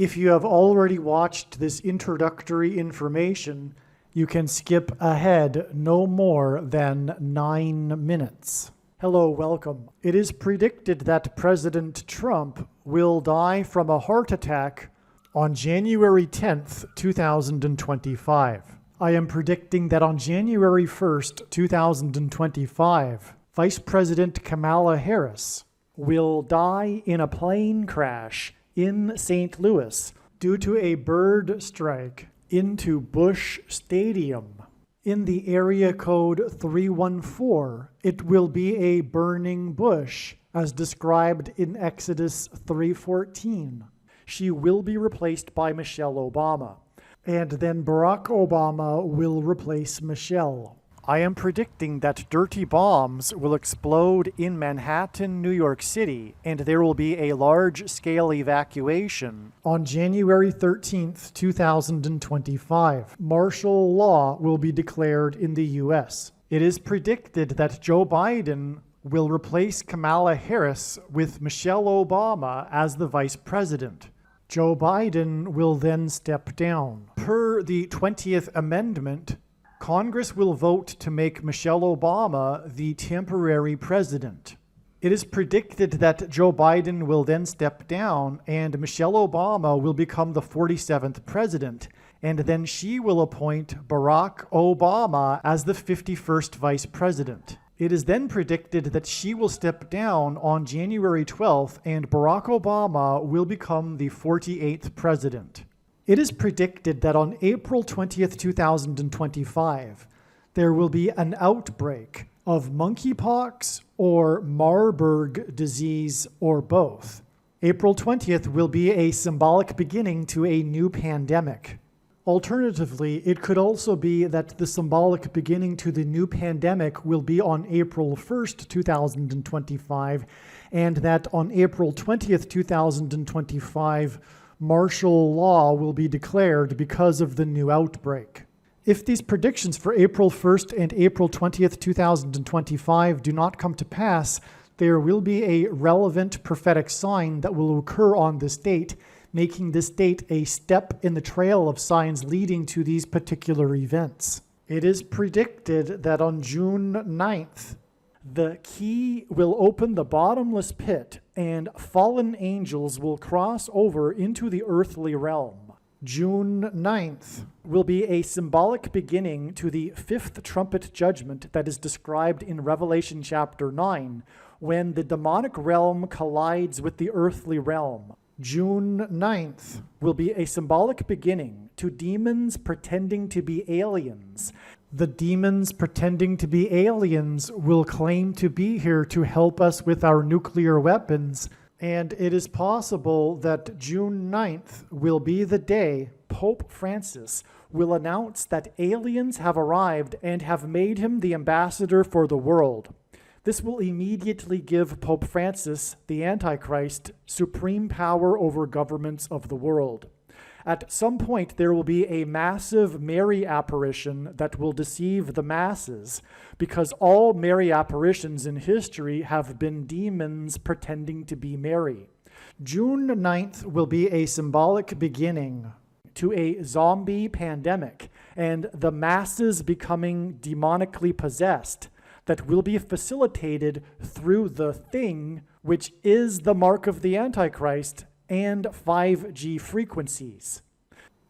If you have already watched this introductory information, you can skip ahead no more than 9 minutes. Hello, welcome. It is predicted that President Trump will die from a heart attack on January 10th, 2025. I am predicting that on January 1st, 2025, Vice President Kamala Harris will die in a plane crash in St. Louis due to a bird strike into Busch Stadium. In the area code 314, it will be a burning bush, as described in Exodus 3:14. She will be replaced by Michelle Obama, and then Barack Obama will replace Michelle. I am predicting that dirty bombs will explode in Manhattan, New York City, and there will be a large-scale evacuation on January 13th, 2025. Martial law will be declared in the U.S. It is predicted that Joe Biden will replace Kamala Harris with Michelle Obama as the vice president. Joe Biden will then step down. Per the 20th Amendment, Congress will vote to make Michelle Obama the temporary president. It is predicted that Joe Biden will then step down and Michelle Obama will become the 47th president, and then she will appoint Barack Obama as the 51st vice president. It is then predicted that she will step down on January 12th and Barack Obama will become the 48th president. It is predicted that on April 20th, 2025, there will be an outbreak of monkeypox or Marburg disease or both. April 20th will be a symbolic beginning to a new pandemic. Alternatively, it could also be that the symbolic beginning to the new pandemic will be on April 1st, 2025, and that on April 20th, 2025, martial law will be declared because of the new outbreak. If these predictions for April 1st and April 20th, 2025 do not come to pass, there will be a relevant prophetic sign that will occur on this date, making this date a step in the trail of signs leading to these particular events. It is predicted that on June 9th, the key will open the bottomless pit and fallen angels will cross over into the earthly realm. June 9th will be a symbolic beginning to the fifth trumpet judgment that is described in Revelation chapter 9, when the demonic realm collides with the earthly realm. June 9th will be a symbolic beginning to demons pretending to be aliens. The demons pretending to be aliens will claim to be here to help us with our nuclear weapons, and it is possible that June 9th will be the day Pope Francis will announce that aliens have arrived and have made him the ambassador for the world. This will immediately give Pope Francis, the Antichrist, supreme power over governments of the world. At some point, there will be a massive Mary apparition that will deceive the masses, because all Mary apparitions in history have been demons pretending to be Mary. June 9th will be a symbolic beginning to a zombie pandemic and the masses becoming demonically possessed that will be facilitated through the thing, which is the mark of the Antichrist, and 5G frequencies.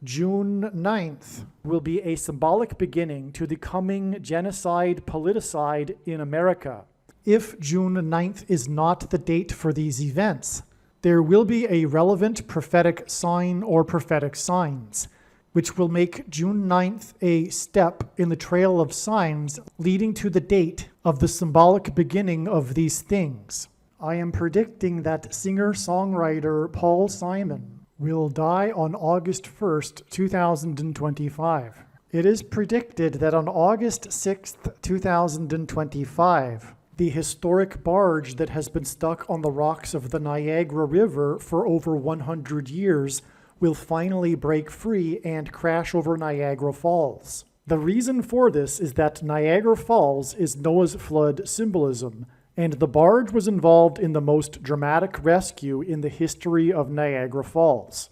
June 9th will be a symbolic beginning to the coming genocide politicide in America. If June 9th is not the date for these events, there will be a relevant prophetic sign or prophetic signs, which will make June 9th a step in the trail of signs leading to the date of the symbolic beginning of these things. I am predicting that singer-songwriter Paul Simon will die on August 1st, 2025. It is predicted that on August 6th, 2025, the historic barge that has been stuck on the rocks of the Niagara River for over 100 years will finally break free and crash over Niagara Falls. The reason for this is that Niagara Falls is Noah's flood symbolism, and the barge was involved in the most dramatic rescue in the history of Niagara Falls.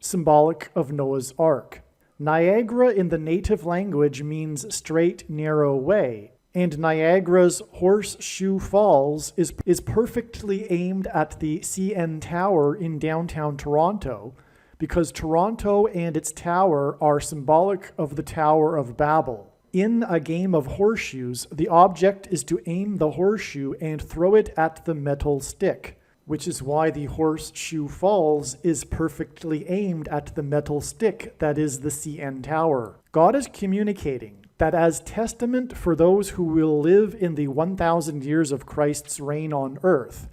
symbolic of Noah's Ark. Niagara in the native language means straight, narrow way, and Niagara's Horseshoe Falls is perfectly aimed at the CN Tower in downtown Toronto, because Toronto and its tower are symbolic of the Tower of Babel. In a game of horseshoes, the object is to aim the horseshoe and throw it at the metal stick, which is why the Horseshoe Falls is perfectly aimed at the metal stick that is the CN Tower. God is communicating that as testament for those who will live in the 1,000 years of Christ's reign on earth,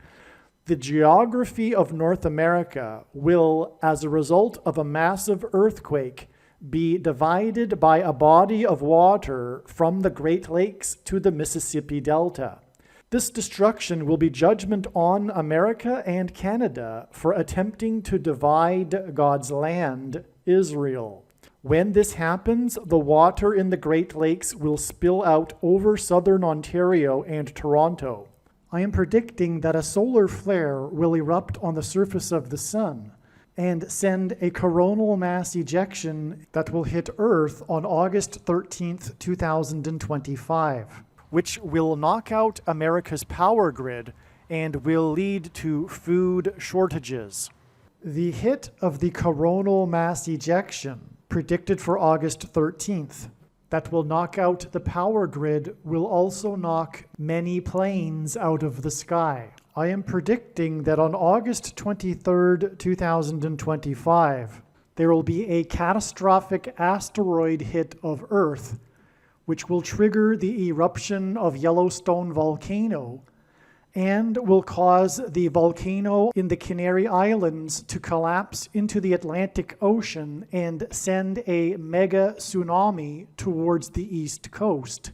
the geography of North America will, as a result of a massive earthquake, be divided by a body of water from the Great Lakes to the Mississippi Delta. This destruction will be judgment on America and Canada for attempting to divide God's land, Israel. When this happens, the water in the Great Lakes will spill out over southern Ontario and Toronto. I am predicting that a solar flare will erupt on the surface of the sun and send a coronal mass ejection that will hit Earth on August 13th, 2025, which will knock out America's power grid and will lead to food shortages. The hit of the coronal mass ejection, predicted for August 13th, that will knock out the power grid will also knock many planes out of the sky. I am predicting that on August 23rd, 2025, there will be a catastrophic asteroid hit of Earth, which will trigger the eruption of Yellowstone volcano and will cause the volcano in the Canary Islands to collapse into the Atlantic Ocean and send a mega tsunami towards the east coast.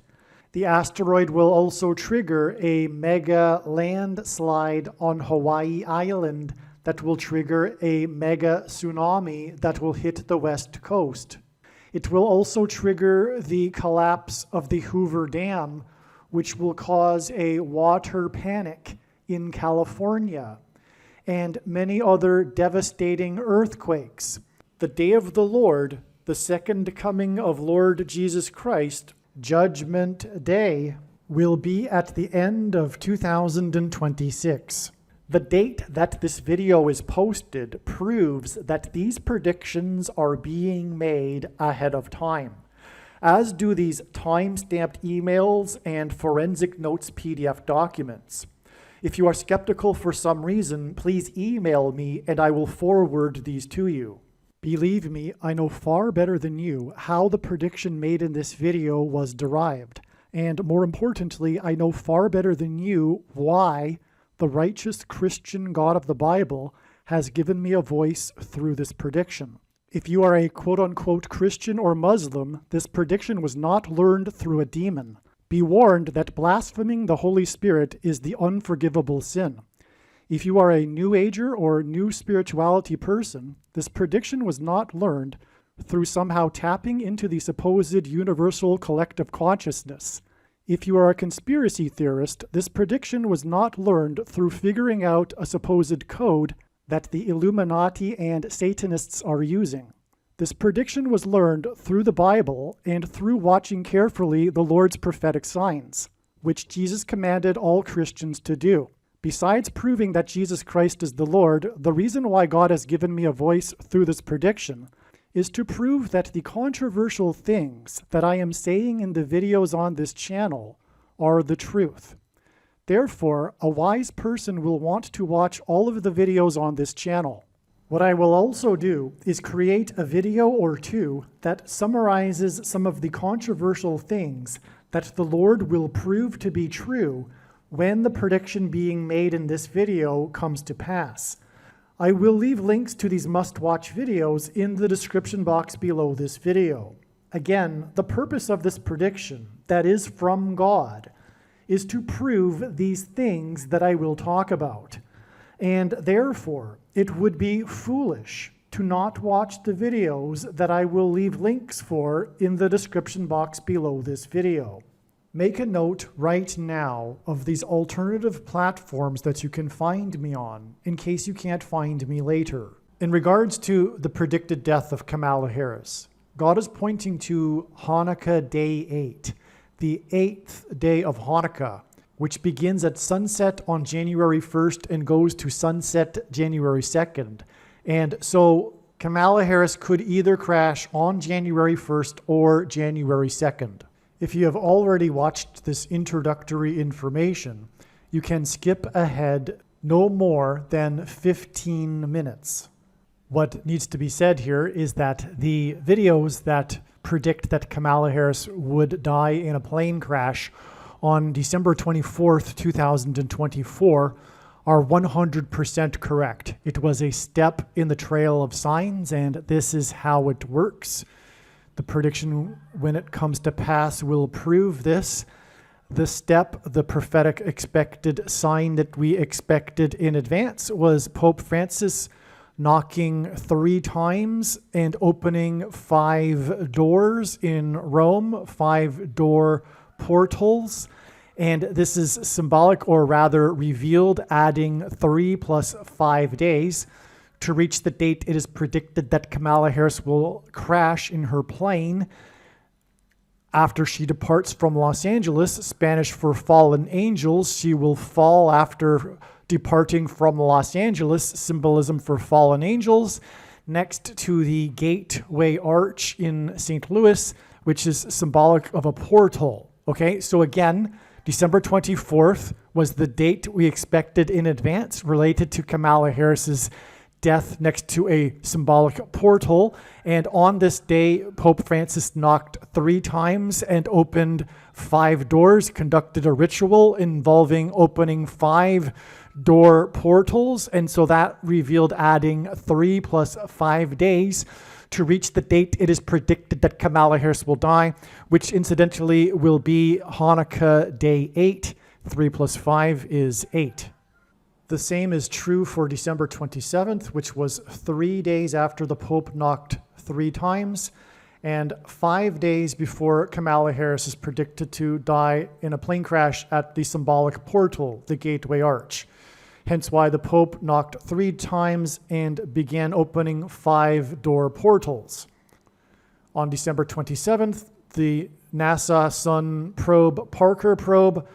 The asteroid will also trigger a mega landslide on Hawaii Island that will trigger a mega tsunami that will hit the west coast. It will also trigger the collapse of the Hoover Dam, which will cause a water panic in California, and many other devastating earthquakes. The day of the Lord, the second coming of Lord Jesus Christ, Judgment Day, will be at the end of 2026. The date that this video is posted proves that these predictions are being made ahead of time, as do these time-stamped emails and forensic notes PDF documents. If you are skeptical for some reason, please email me and I will forward these to you. Believe me, I know far better than you how the prediction made in this video was derived. And more importantly, I know far better than you why the righteous Christian God of the Bible has given me a voice through this prediction. If you are a quote-unquote Christian or Muslim, this prediction was not learned through a demon. Be warned that blaspheming the Holy Spirit is the unforgivable sin. If you are a New Ager or New Spirituality person, this prediction was not learned through somehow tapping into the supposed universal collective consciousness. If you are a conspiracy theorist, this prediction was not learned through figuring out a supposed code that the Illuminati and Satanists are using. This prediction was learned through the Bible and through watching carefully the Lord's prophetic signs, which Jesus commanded all Christians to do. Besides proving that Jesus Christ is the Lord, the reason why God has given me a voice through this prediction is to prove that the controversial things that I am saying in the videos on this channel are the truth. Therefore, a wise person will want to watch all of the videos on this channel. What I will also do is create a video or two that summarizes some of the controversial things that the Lord will prove to be true when the prediction being made in this video comes to pass. I will leave links to these must-watch videos in the description box below this video. Again, the purpose of this prediction, that is from God, is to prove these things that I will talk about. And therefore, it would be foolish to not watch the videos that I will leave links for in the description box below this video. Make a note right now of these alternative platforms that you can find me on in case you can't find me later. In regards to the predicted death of Kamala Harris, God is pointing to Hanukkah Day 8, the 8th day of Hanukkah, which begins at sunset on January 1st and goes to sunset January 2nd. And so Kamala Harris could either crash on January 1st or January 2nd. If you have already watched this introductory information, you can skip ahead no more than 15 minutes. What needs to be said here is that the videos that predict that Kamala Harris would die in a plane crash on December 24th, 2024 are 100% correct. It was a step in the trail of signs, and this is how it works. The prediction, when it comes to pass, will prove this. The step, the prophetic expected sign that we expected in advance, was Pope Francis knocking 3 times and opening 5 doors in Rome, 5-door portals. And this is symbolic, or rather revealed, adding 3 plus 5 days to reach the date it is predicted that Kamala Harris will crash in her plane after she departs from Los Angeles. Spanish for fallen angels. She will fall after departing from Los Angeles, symbolism for fallen angels, next to the Gateway Arch in St. Louis, which is symbolic of a portal. Okay, so again, December 24th was the date we expected in advance related to Kamala Harris's death next to a symbolic portal. And on this day, Pope Francis knocked 3 times and opened 5 doors, conducted a ritual involving opening 5-door portals. And so that revealed adding 3 plus 5 days to reach the date it is predicted that Kamala Harris will die, which incidentally will be Hanukkah Day 8. 3 plus 5 is 8. The same is true for December 27th, which was 3 days after the Pope knocked 3 times, and 5 days before Kamala Harris is predicted to die in a plane crash at the symbolic portal, the Gateway Arch. Hence why the Pope knocked 3 times and began opening 5-door portals. On December 27th, the NASA Sun probe, Parker probe,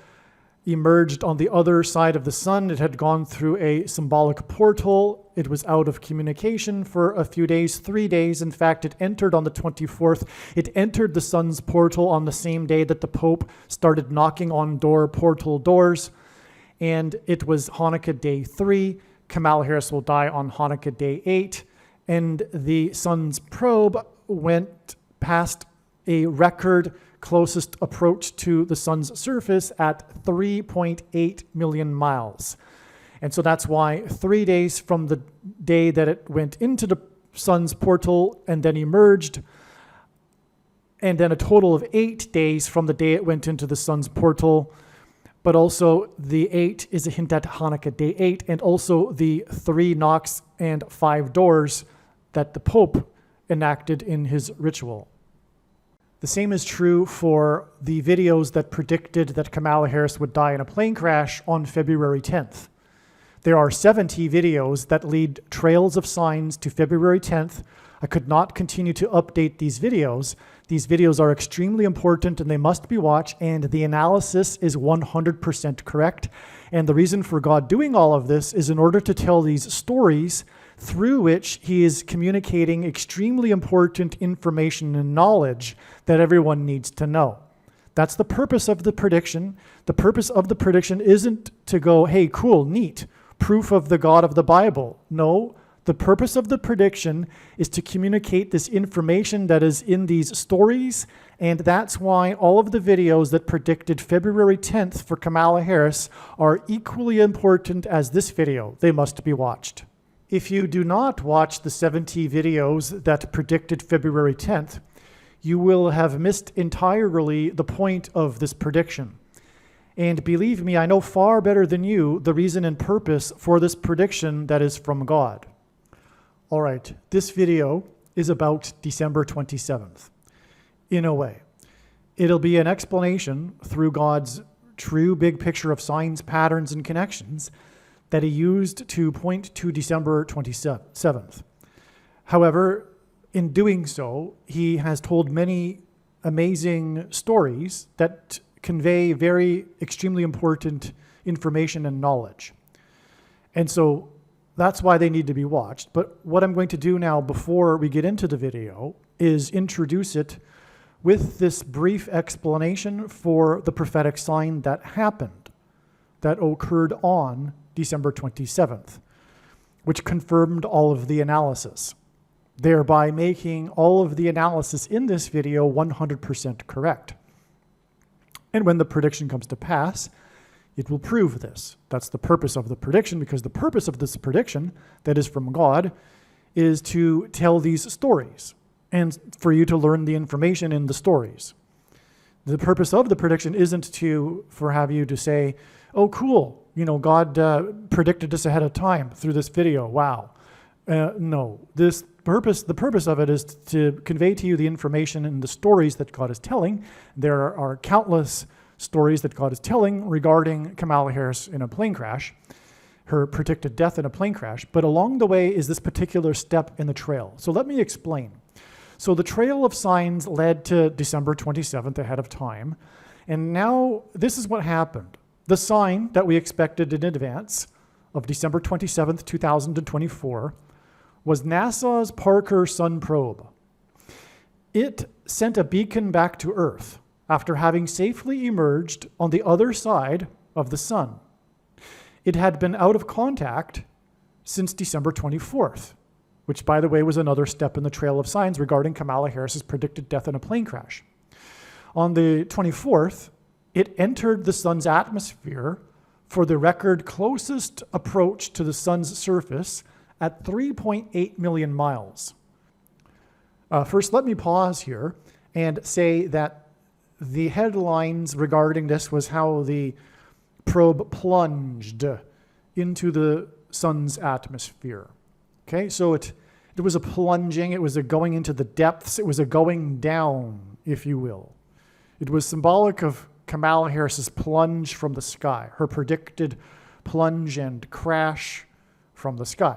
emerged on the other side of the sun. It had gone through a symbolic portal. It was out of communication for a few days, 3 days. In fact, it entered on the 24th. It entered the sun's portal on the same day that the Pope started knocking on portal doors. And it was Hanukkah Day 3. Kamala Harris will die on Hanukkah Day 8. And the sun's probe went past a record closest approach to the sun's surface at 3.8 million miles. And so that's why 3 days from the day that it went into the sun's portal and then emerged, and then a total of 8 days from the day it went into the sun's portal. But also the 8 is a hint at Hanukkah Day 8, and also the 3 knocks and 5 doors that the Pope enacted in his ritual. The same is true for the videos that predicted that Kamala Harris would die in a plane crash on February 10th. There are 70 videos that lead trails of signs to February 10th. I could not continue to update these videos. These videos are extremely important and they must be watched, and the analysis is 100% correct. And the reason for God doing all of this is in order to tell these stories through which he is communicating extremely important information and knowledge that everyone needs to know. That's the purpose of the prediction. The purpose of the prediction isn't to go, hey, cool, neat, proof of the God of the Bible. No, the purpose of the prediction is to communicate this information that is in these stories, and that's why all of the videos that predicted February 10th for Kamala Harris are equally important as this video. They must be watched. If you do not watch the 70 videos that predicted February 10th, you will have missed entirely the point of this prediction. And believe me, I know far better than you the reason and purpose for this prediction that is from God. All right, this video is about December 27th. In a way, it'll be an explanation through God's true big picture of signs, patterns, and connections that he used to point to December 27th. However, in doing so, he has told many amazing stories that convey very extremely important information and knowledge. And so that's why they need to be watched. But what I'm going to do now before we get into the video is introduce it with this brief explanation for the prophetic sign that happened, that occurred on December 27th, which confirmed all of the analysis, thereby making all of the analysis in this video 100% correct. And when the prediction comes to pass, it will prove this. That's the purpose of the prediction, because the purpose of this prediction that is from God is to tell these stories and for you to learn the information in the stories. The purpose of the prediction isn't for have you to say, oh, cool, God predicted this ahead of time through this video, wow. No, the purpose of it is to convey to you the information and the stories that God is telling. There are countless stories that God is telling regarding Kamala Harris in a plane crash, her predicted death in a plane crash, but along the way is this particular step in the trail. So let me explain. So the trail of signs led to December 27th ahead of time, and now this is what happened. The sign that we expected in advance of December 27th, 2024, was NASA's Parker Sun probe. It sent a beacon back to Earth after having safely emerged on the other side of the sun. It had been out of contact since December 24th, which, by the way, was another step in the trail of signs regarding Kamala Harris's predicted death in a plane crash. On the 24th, it entered the sun's atmosphere for the record closest approach to the sun's surface at 3.8 million miles. First, let me pause here and say that the headlines regarding this was how the probe plunged into the sun's atmosphere. Okay, so it was a plunging, it was a going into the depths, it was a going down, if you will. It was symbolic of Kamala Harris's plunge from the sky, her predicted plunge and crash from the sky.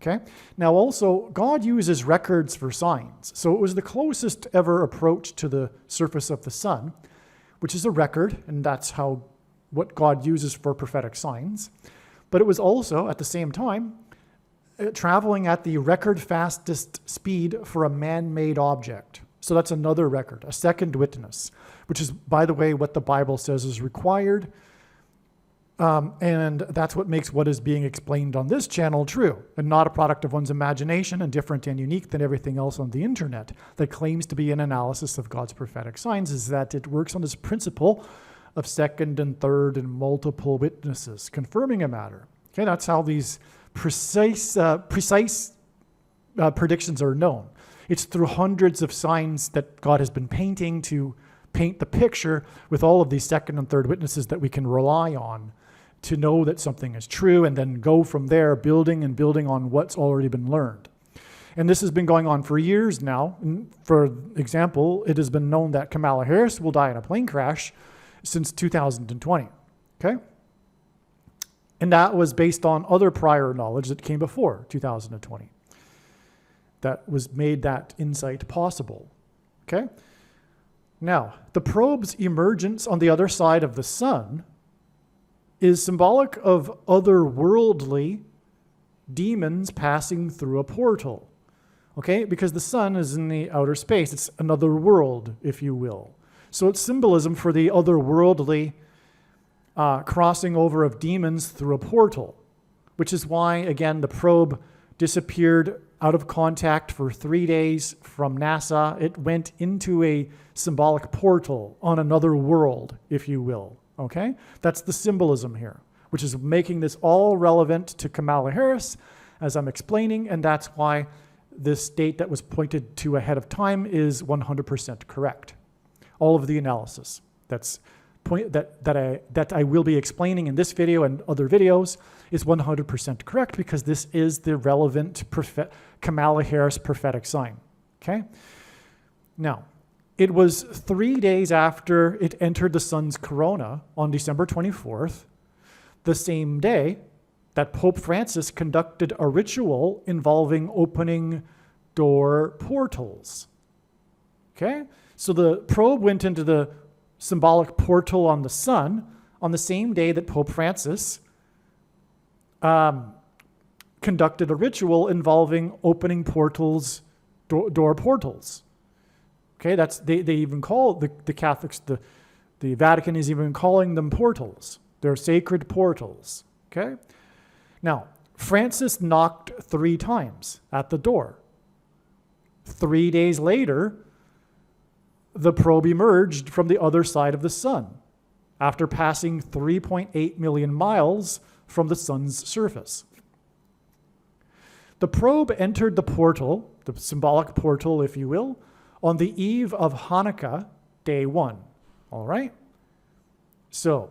Okay? Now also, God uses records for signs. So it was the closest ever approach to the surface of the sun, which is a record, and that's what God uses for prophetic signs. But it was also, at the same time, traveling at the record fastest speed for a man-made object. So that's another record, a second witness, which is, by the way, what the Bible says is required. And that's what makes what is being explained on this channel true, and not a product of one's imagination and different and unique than everything else on the internet that claims to be an analysis of God's prophetic signs, is that it works on this principle of second and third and multiple witnesses confirming a matter. Okay, that's how these precise predictions are known. It's through hundreds of signs that God has been painting to paint the picture with all of these second and third witnesses that we can rely on to know that something is true, and then go from there, building on what's already been learned. And this has been going on for years now. For example, it has been known that Kamala Harris will die in a plane crash since 2020. Okay? And that was based on other prior knowledge that came before 2020. That was made that insight possible. Okay? Now, the probe's emergence on the other side of the sun is symbolic of otherworldly demons passing through a portal. Okay? Because the sun is in the outer space. It's another world, if you will. So it's symbolism for the otherworldly crossing over of demons through a portal, which is why, again, the probe disappeared out of contact for 3 days from NASA. It went into a symbolic portal on another world, if you will. Okay? That's the symbolism here, which is making this all relevant to Kamala Harris, as I'm explaining, and that's why this date that was pointed to ahead of time is 100% correct. All of the analysis that I will be explaining in this video and other videos is 100% correct, because this is the relevant Kamala Harris prophetic sign. Okay? Now, it was 3 days after it entered the sun's corona on December 24th, the same day that Pope Francis conducted a ritual involving opening door portals. Okay? So the probe went into the symbolic portal on the sun on the same day that Pope Francis conducted a ritual involving opening portals, door portals. Okay, that's they even call the Catholics, the Vatican is even calling them portals. They're sacred portals. Okay? Now, Francis knocked 3 times at the door. 3 days later, the probe emerged from the other side of the sun after passing 3.8 million miles from the sun's surface. The probe entered the portal, the symbolic portal, if you will, on the eve of Hanukkah, day 1. All right? So,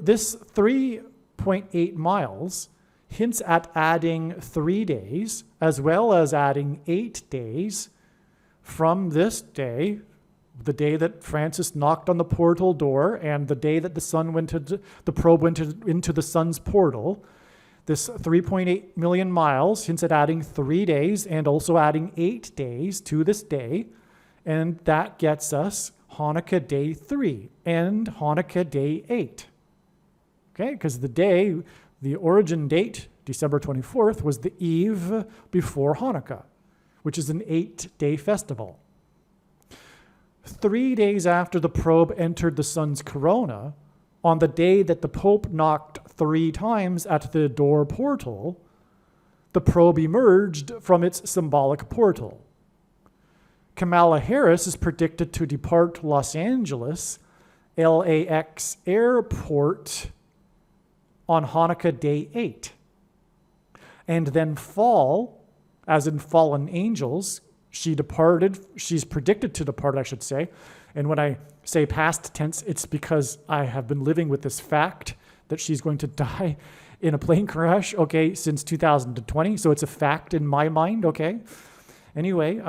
this 3.8 miles hints at adding 3 days, as well as adding 8 days from this day, the day that Francis knocked on the portal door and the day that the probe went into the sun's portal. This 3.8 million miles hints at adding 3 days and also adding 8 days to this day. And that gets us Hanukkah day 3 and Hanukkah day 8. Okay, because the origin date, December 24th, was the eve before Hanukkah, which is an 8-day festival. 3 days after the probe entered the sun's corona, on the day that the Pope knocked 3 times at the door portal, the probe emerged from its symbolic portal. Kamala Harris is predicted to depart Los Angeles LAX airport on Hanukkah day 8, and then fall, as in fallen angels. She's predicted to depart, I should say. And when I say past tense, it's because I have been living with this fact that she's going to die in a plane crash, okay, since 2020. So it's a fact in my mind, okay? Anyway,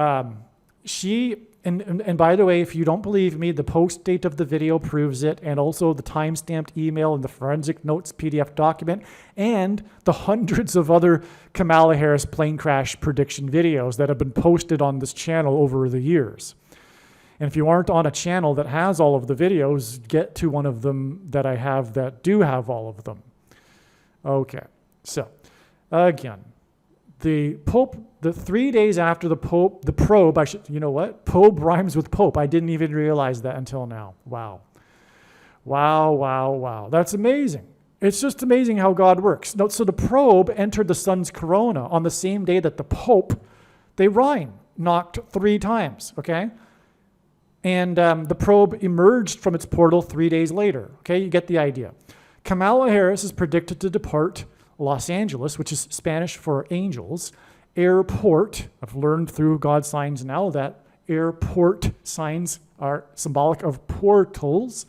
and by the way, if you don't believe me, the post date of the video proves it, and also the time-stamped email and the forensic notes PDF document, and the hundreds of other Kamala Harris plane crash prediction videos that have been posted on this channel over the years. And if you aren't on a channel that has all of the videos, get to one of them that I have that do have all of them. Okay, so again, the Pope, the 3 days after the probe, you know what? Probe rhymes with Pope. I didn't even realize that until now. Wow. Wow, wow, wow. That's amazing. It's just amazing how God works. No, so the probe entered the sun's corona on the same day that the Pope, they rhyme, knocked 3 times, okay? And the probe emerged from its portal 3 days later. Okay, you get the idea. Kamala Harris is predicted to depart Los Angeles, which is Spanish for angels, airport. I've learned through God signs now that airport signs are symbolic of portals,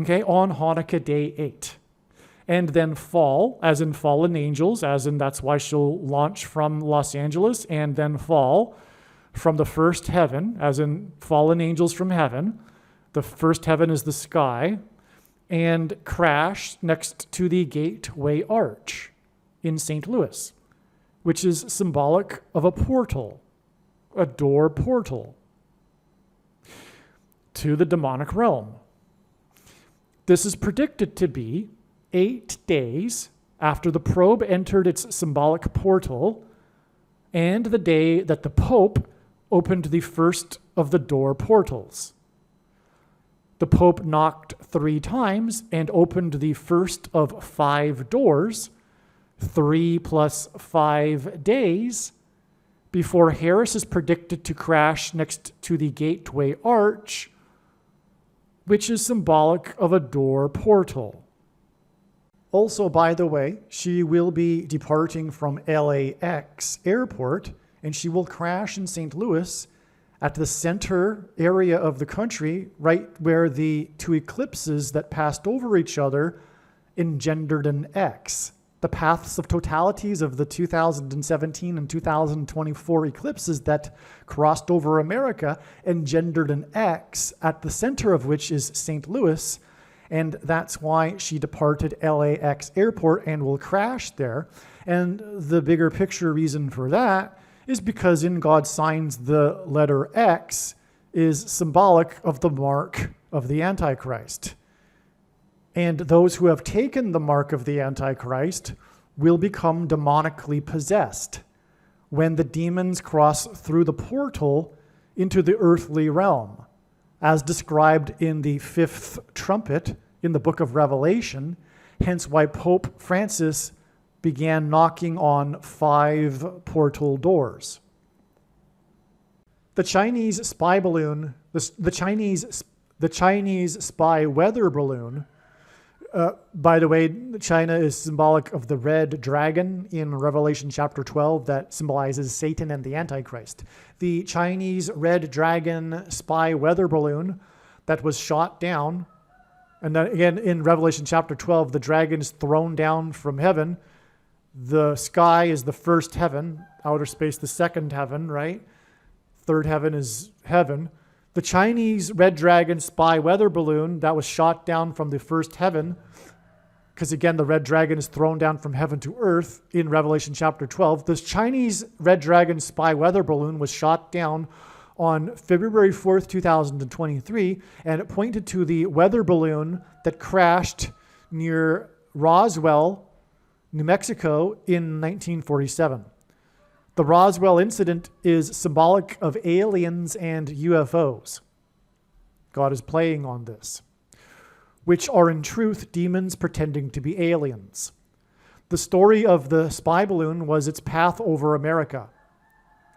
okay, on Hanukkah day 8. And then fall, as in fallen angels, as in that's why she'll launch from Los Angeles, and then fall from the first heaven, as in fallen angels from heaven. The first heaven is the sky, and crash next to the Gateway Arch in St. Louis, which is symbolic of a portal, a door portal to the demonic realm. This is predicted to be 8 days after the probe entered its symbolic portal and the day that the Pope opened the first of the door portals. The Pope knocked 3 times and opened the first of 5 doors, 3 plus 5 days, before Harris is predicted to crash next to the Gateway Arch, which is symbolic of a door portal. Also, by the way, she will be departing from LAX airport, and she will crash in St. Louis at the center area of the country, right where the 2 eclipses that passed over each other engendered an X. The paths of totalities of the 2017 and 2024 eclipses that crossed over America engendered an X, at the center of which is St. Louis. And that's why she departed LAX airport and will crash there. And the bigger picture reason for that is because in God's signs, the letter X is symbolic of the mark of the Antichrist. And those who have taken the mark of the Antichrist will become demonically possessed when the demons cross through the portal into the earthly realm, as described in the fifth trumpet in the book of Revelation, hence why Pope Francis began knocking on 5 portal doors. The Chinese spy balloon, the Chinese spy weather balloon, by the way, China is symbolic of the red dragon in Revelation chapter 12 that symbolizes Satan and the Antichrist. The Chinese red dragon spy weather balloon that was shot down, and then again in Revelation chapter 12, the dragon is thrown down from heaven. The sky is the first heaven, outer space the second heaven, right? Third heaven is heaven. The Chinese red dragon spy weather balloon that was shot down from the first heaven, because again, the red dragon is thrown down from heaven to earth in Revelation chapter 12. This Chinese red dragon spy weather balloon was shot down on February 4th, 2023, and it pointed to the weather balloon that crashed near Roswell, New Mexico in 1947. The Roswell incident is symbolic of aliens and UFOs. God is playing on this, which are in truth demons pretending to be aliens. The story of the spy balloon was its path over America,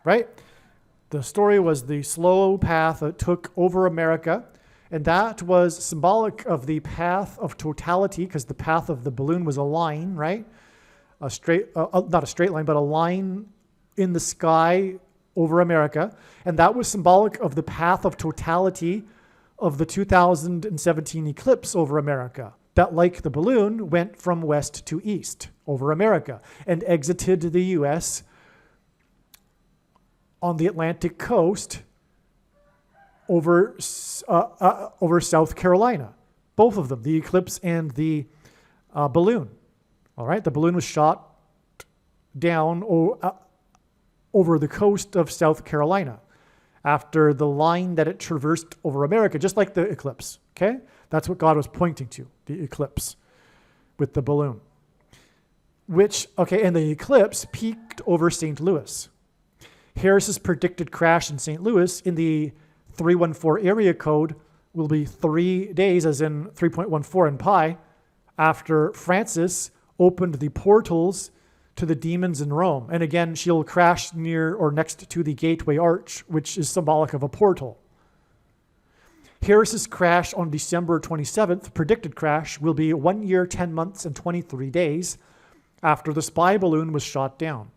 right? The story was the slow path it took over America, and that was symbolic of the path of totality, because the path of the balloon was a line, right? Not a straight line, but a line in the sky over America. And that was symbolic of the path of totality of the 2017 eclipse over America. That, like the balloon, went from west to east over America and exited the U.S. on the Atlantic coast over South Carolina. Both of them, the eclipse and the balloon. All right, the balloon was shot down over the coast of South Carolina after the line that it traversed over America, just like the eclipse, okay? That's what God was pointing to, the eclipse with the balloon. And the eclipse peaked over St. Louis. Harris's predicted crash in St. Louis in the 314 area code will be 3 days, as in 3.14 in pi, after Francis opened the portals to the demons in Rome. And again, she'll crash near or next to the Gateway Arch, which is symbolic of a portal. Harris's crash on December 27th, predicted crash, will be 1 year, 10 months, and 23 days after the spy balloon was shot down.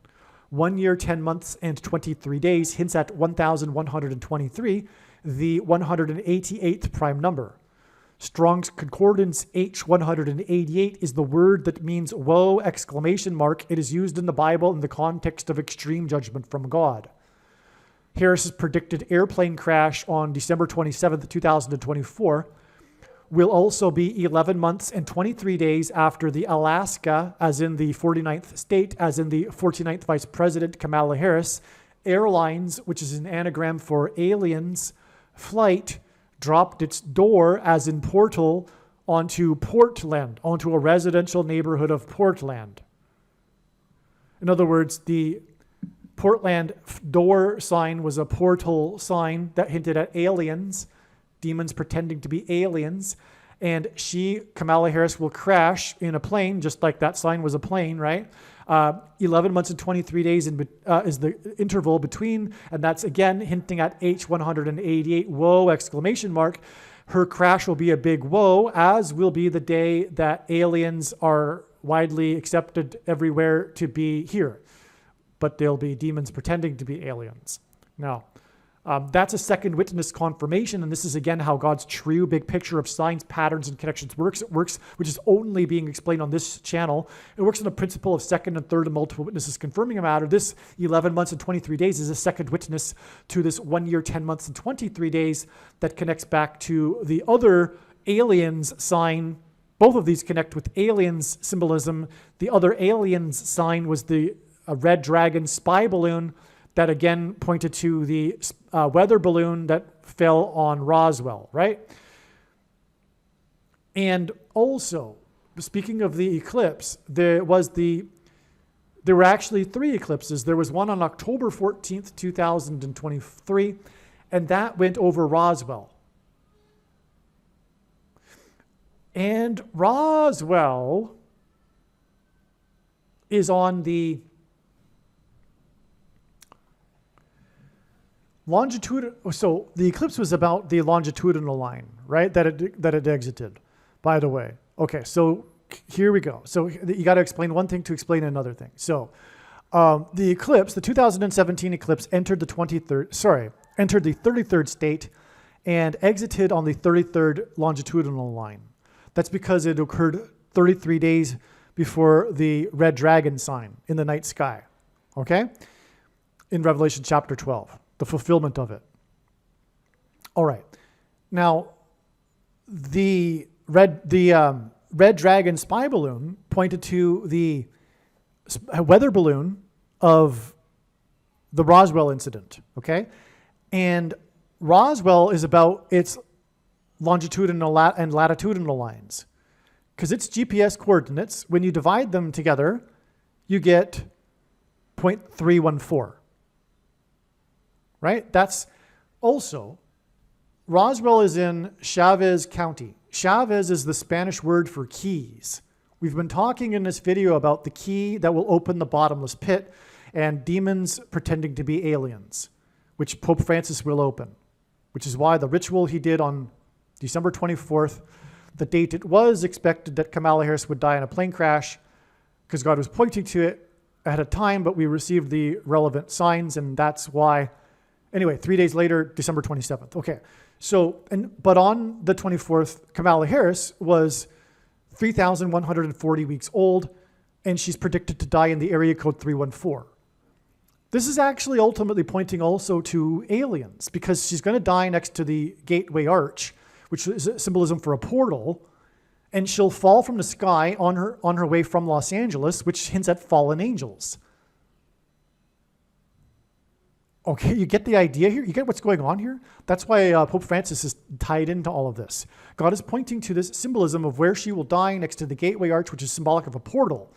1 year, 10 months, and 23 days hints at 1,123, the 188th prime number. Strong's Concordance H188 is the word that means woe, exclamation mark. It is used in the Bible in the context of extreme judgment from God. Harris's predicted airplane crash on December 27th, 2024 will also be 11 months and 23 days after the Alaska, as in the 49th state, as in the 49th Vice President Kamala Harris, Airlines, which is an anagram for aliens, flight, dropped its door, as in portal, onto Portland, onto a residential neighborhood of Portland. In other words, the Portland door sign was a portal sign that hinted at aliens, demons pretending to be aliens. And Kamala Harris, will crash in a plane, just like that sign was a plane, right? 11 months and 23 days is the interval between, and that's again hinting at H188, woe, exclamation mark. Her crash will be a big woe, as will be the day that aliens are widely accepted everywhere to be here. But they'll be demons pretending to be aliens. Now, that's a second witness confirmation, and this is again how God's true big picture of signs, patterns, and connections works. It works, which is only being explained on this channel. It works on the principle of second and third and multiple witnesses confirming a matter. This 11 months and 23 days is a second witness to this 1 year, 10 months, and 23 days that connects back to the other aliens sign, both of these connect with aliens symbolism. The other aliens sign was the red dragon spy balloon that again pointed to the weather balloon that fell on Roswell, right? And also, speaking of the eclipse, there were actually 3 eclipses. There was one on October 14th, 2023, and that went over Roswell. And Roswell is on the longitude. So the eclipse was about the longitudinal line, right? That it exited, by the way. Okay, so here we go. So you got to explain one thing to explain another thing. So the eclipse, the 2017 eclipse entered the 33rd state and exited on the 33rd longitudinal line. That's because it occurred 33 days before the red dragon sign in the night sky, okay? In Revelation chapter 12, the fulfillment of it. All right. Now, the red dragon spy balloon pointed to the weather balloon of the Roswell incident, okay? And Roswell is about its longitudinal and latitudinal lines. Because its GPS coordinates, when you divide them together, you get 0.314. Right? That's also, Roswell is in Chavez County. Chavez is the Spanish word for keys. We've been talking in this video about the key that will open the bottomless pit and demons pretending to be aliens, which Pope Francis will open, which is why the ritual he did on December 24th, the date it was expected that Kamala Harris would die in a plane crash, because God was pointing to it ahead of time, but we received the relevant signs, and that's why. Anyway, 3 days later, December 27th. Okay, so, but on the 24th, Kamala Harris was 3,140 weeks old, and she's predicted to die in the area code 314. This is actually ultimately pointing also to aliens, because she's going to die next to the Gateway Arch, which is a symbolism for a portal, and she'll fall from the sky on her way from Los Angeles, which hints at fallen angels. Okay, you get the idea here? You get what's going on here? That's why Pope Francis is tied into all of this. God is pointing to this symbolism of where she will die next to the Gateway Arch, which is symbolic of a portal,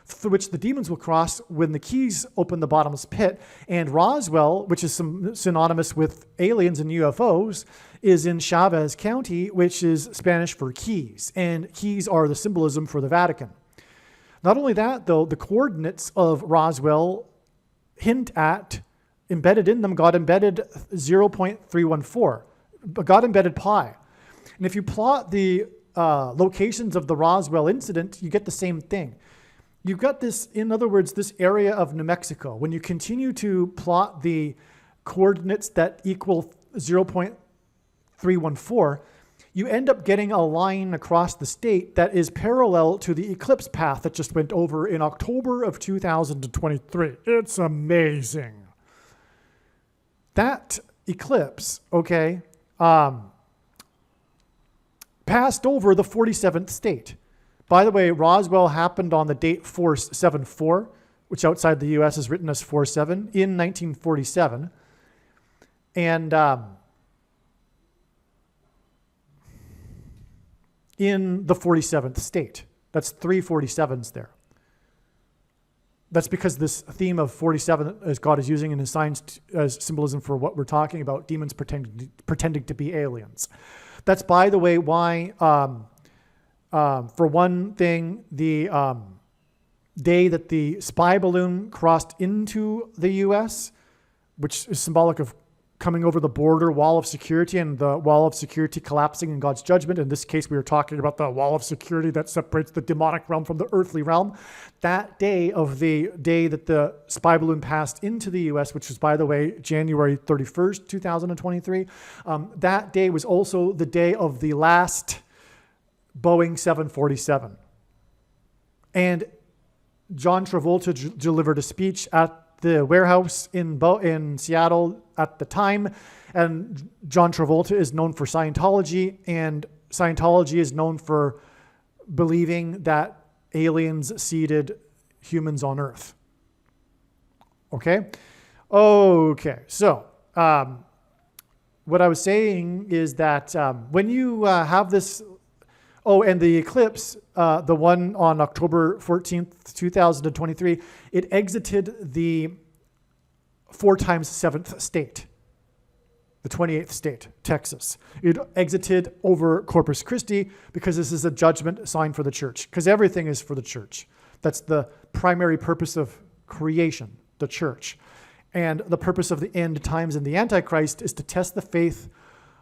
through which the demons will cross when the keys open the bottomless pit. And Roswell, which is synonymous with aliens and UFOs, is in Chavez County, which is Spanish for keys. And keys are the symbolism for the Vatican. Not only that, though, the coordinates of Roswell hint at, embedded in them, God embedded 0.314. God embedded pi. And if you plot the locations of the Roswell incident, you get the same thing. You've got this, in other words, this area of New Mexico. When you continue to plot the coordinates that equal 0.314, you end up getting a line across the state that is parallel to the eclipse path that just went over in October of 2023. It's amazing. That eclipse, okay, passed over the 47th state. By the way, Roswell happened on the date 474, which outside the U.S. is written as 47, in 1947. And in the 47th state. That's 3 47s there. That's because this theme of 47, as God is using in his signs as symbolism for what we're talking about, demons pretending to be aliens. That's, by the way, why... for one thing, the day that the spy balloon crossed into the U.S., which is symbolic of coming over the border wall of security and the wall of security collapsing in God's judgment. In this case, we were talking about the wall of security that separates the demonic realm from the earthly realm. That day of the day that the spy balloon passed into the U.S., which was, by the way, January 31st, 2023, that day was also the day of the last Boeing 747. And John Travolta delivered a speech at the warehouse in Seattle at the time. And John Travolta is known for Scientology. And Scientology is known for believing that aliens seeded humans on Earth. Okay? Okay, so what I was saying is that when you have this, and the eclipse, the one on October 14th, 2023, it exited the 4 times 7th state, the 28th state, Texas. It exited over Corpus Christi because this is a judgment sign for the church, because everything is for the church. That's the primary purpose of creation, the church. And the purpose of the end times and the Antichrist is to test the faith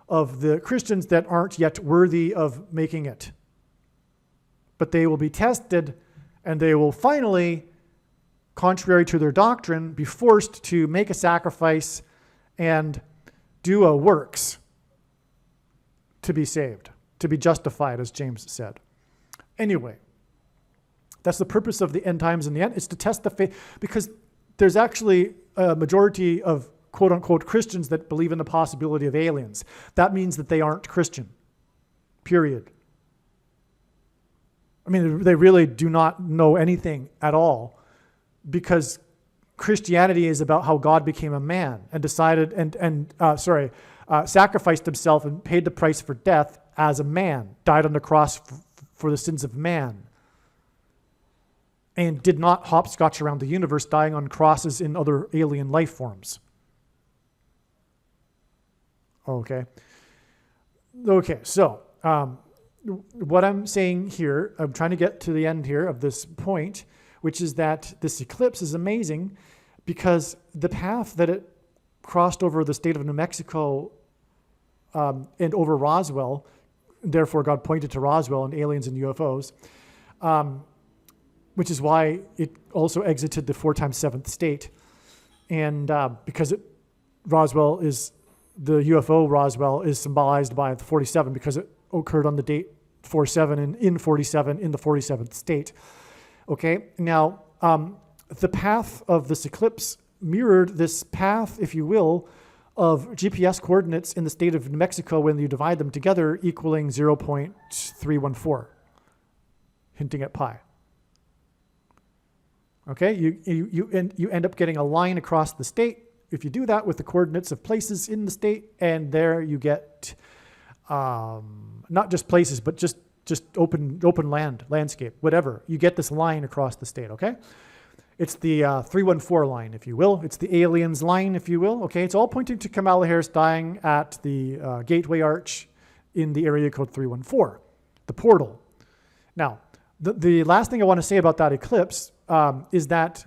of the Christians that aren't yet worthy of making it. But they will be tested, and they will finally, contrary to their doctrine, be forced to make a sacrifice and do a works to be saved, to be justified, as James said. Anyway, that's the purpose of the end times and the end. It's to test the faith, because there's actually a majority of quote-unquote Christians that believe in the possibility of aliens. That means that they aren't Christian, period. I mean, they really do not know anything at all, because Christianity is about how God became a man and decided sacrificed himself and paid the price for death as a man, died on the cross for the sins of man, and did not hopscotch around the universe dying on crosses in other alien life forms. Okay, so what I'm saying here, I'm trying to get to the end here of this point, which is that this eclipse is amazing because the path that it crossed over the state of New Mexico and over Roswell, therefore God pointed to Roswell and aliens and UFOs, which is why it also exited the 4 times 7th state. And because Roswell is, the UFO Roswell is symbolized by the 47 because it occurred on the date 47 and in 47 in the 47th state. Okay, now the path of this eclipse mirrored this path, if you will, of GPS coordinates in the state of New Mexico when you divide them together, equaling 0.314, hinting at pi. Okay, you end up getting a line across the state if you do that with the coordinates of places in the state, and there you get not just places, but just open landscape, whatever. You get this line across the state, okay? It's the 314 line, if you will. It's the aliens line, if you will. Okay, it's all pointing to Kamala Harris dying at the Gateway Arch in the area code 314, the portal. Now, the last thing I want to say about that eclipse is that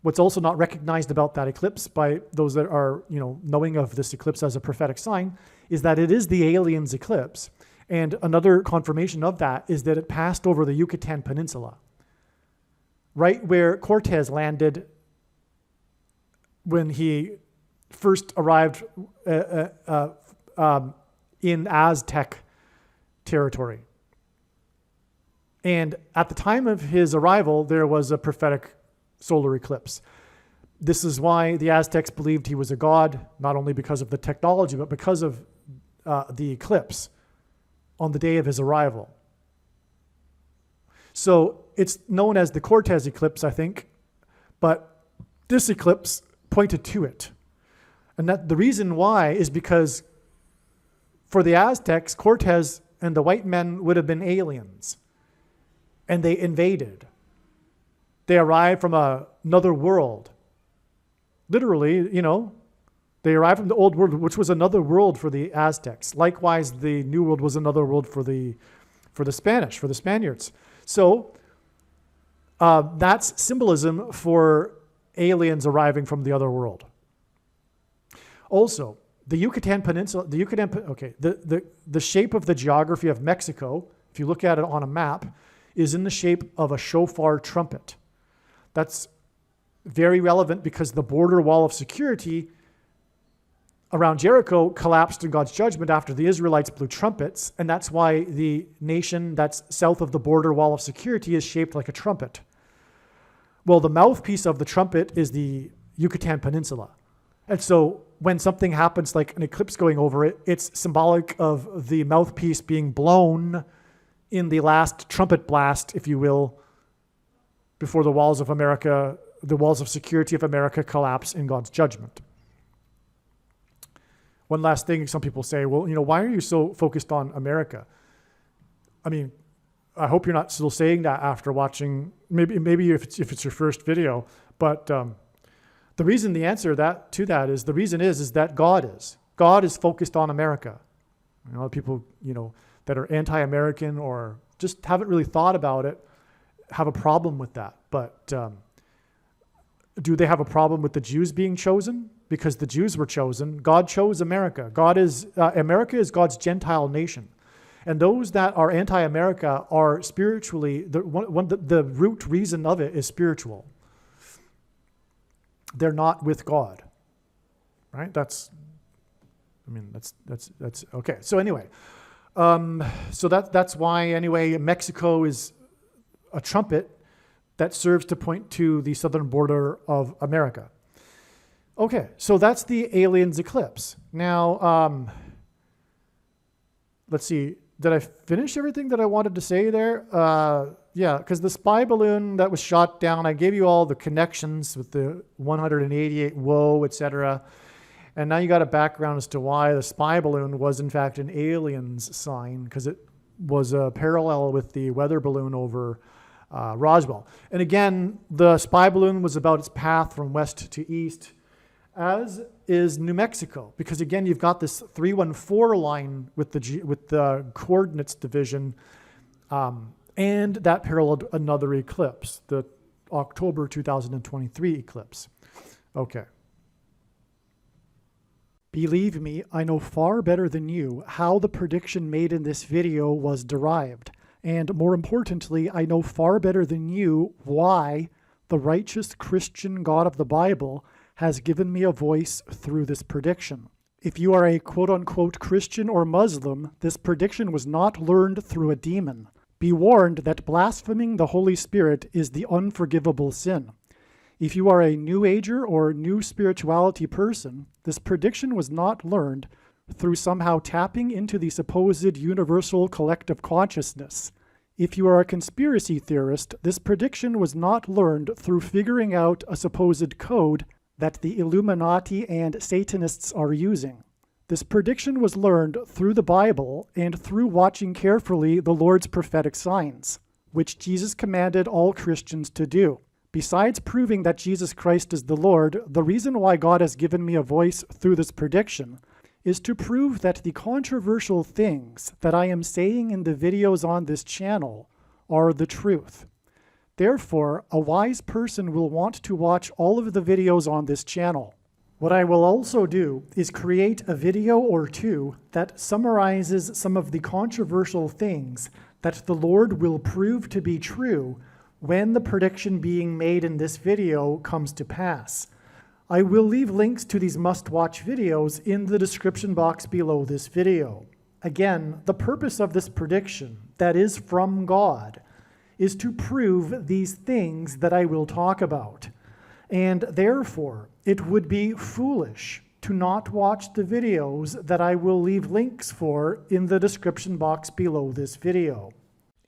what's also not recognized about that eclipse by those that are, knowing of this eclipse as a prophetic sign is that it is the aliens eclipse. And another confirmation of that is that it passed over the Yucatan Peninsula, right where Cortez landed when he first arrived in Aztec territory. And at the time of his arrival, there was a prophetic solar eclipse. This is why the Aztecs believed he was a god, not only because of the technology, but because of the eclipse on the day of his arrival. So it's known as the Cortez eclipse, I think, but this eclipse pointed to it. And that the reason why is because for the Aztecs, Cortez and the white men would have been aliens, and they invaded. They arrived from another world. Literally, they arrived from the old world, which was another world for the Aztecs. Likewise, the new world was another world for the Spanish, for the Spaniards. So that's symbolism for aliens arriving from the other world. Also, the Yucatan Peninsula, the shape of the geography of Mexico, if you look at it on a map, is in the shape of a shofar trumpet. That's very relevant because the border wall of security around Jericho collapsed in God's judgment after the Israelites blew trumpets, and that's why the nation that's south of the border wall of security is shaped like a trumpet. Well, the mouthpiece of the trumpet is the Yucatan Peninsula. And so when something happens like an eclipse going over it, it's symbolic of the mouthpiece being blown in the last trumpet blast, if you will, before the walls of America, the walls of security of America collapse in God's judgment. One last thing, some people say, well, why are you so focused on America? I mean, I hope you're not still saying that after watching, maybe if it's your first video, but the answer to that is that God is focused on America. A lot of people, that are anti-American or just haven't really thought about it have a problem with that. But do they have a problem with the Jews being chosen? Because the Jews were chosen. God chose America. America is God's Gentile nation. And those that are anti-America are spiritually, the root reason of it is spiritual. They're not with God, right? That's okay. So anyway, that's why anyway, Mexico is a trumpet that serves to point to the southern border of America. Okay, so that's the aliens eclipse. Now, let's see. Did I finish everything that I wanted to say there? Yeah, because the spy balloon that was shot down, I gave you all the connections with the 188 WOA, etc. And now you got a background as to why the spy balloon was in fact an aliens sign, because it was a parallel with the weather balloon over Roswell. And again, the spy balloon was about its path from west to east, as is New Mexico, because again, you've got this 314 line with the coordinates division, and that paralleled another eclipse, the October 2023 eclipse. Okay. Believe me, I know far better than you how the prediction made in this video was derived, and more importantly, I know far better than you why the righteous Christian God of the Bible has given me a voice through this prediction. If you are a quote-unquote Christian or Muslim, this prediction was not learned through a demon. Be warned that blaspheming the Holy Spirit is the unforgivable sin. If you are a New Ager or New Spirituality person, this prediction was not learned through somehow tapping into the supposed universal collective consciousness. If you are a conspiracy theorist, this prediction was not learned through figuring out a supposed code that the Illuminati and Satanists are using. This prediction was learned through the Bible and through watching carefully the Lord's prophetic signs, which Jesus commanded all Christians to do. Besides proving that Jesus Christ is the Lord, the reason why God has given me a voice through this prediction is to prove that the controversial things that I am saying in the videos on this channel are the truth. Therefore, a wise person will want to watch all of the videos on this channel. What I will also do is create a video or two that summarizes some of the controversial things that the Lord will prove to be true when the prediction being made in this video comes to pass. I will leave links to these must-watch videos in the description box below this video. Again, the purpose of this prediction, that is from God, is to prove these things that I will talk about. And therefore, it would be foolish to not watch the videos that I will leave links for in the description box below this video.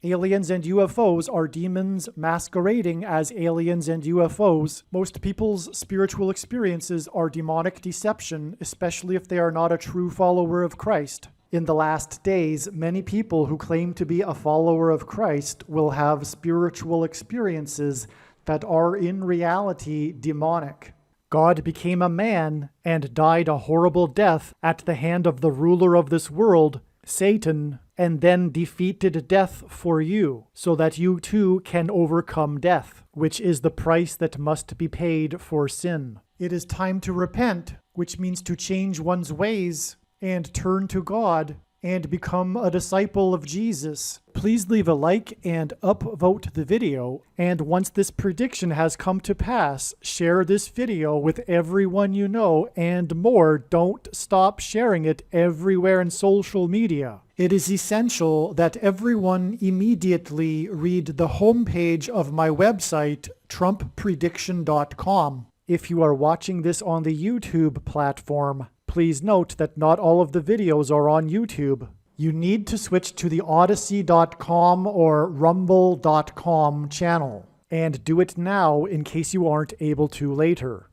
Aliens and UFOs are demons masquerading as aliens and UFOs. Most people's spiritual experiences are demonic deception, especially if they are not a true follower of Christ. In the last days, many people who claim to be a follower of Christ will have spiritual experiences that are in reality demonic. God became a man and died a horrible death at the hand of the ruler of this world, Satan, and then defeated death for you, so that you too can overcome death, which is the price that must be paid for sin. It is time to repent, which means to change one's ways and turn to God and become a disciple of Jesus. Please leave a like and upvote the video, and once this prediction has come to pass, share this video with everyone you know, and more, don't stop sharing it everywhere in social media. It is essential that everyone immediately read the homepage of my website, TrumpPrediction.com. If you are watching this on the YouTube platform, please note that not all of the videos are on YouTube. You need to switch to the Odyssey.com or Rumble.com channel, and do it now in case you aren't able to later.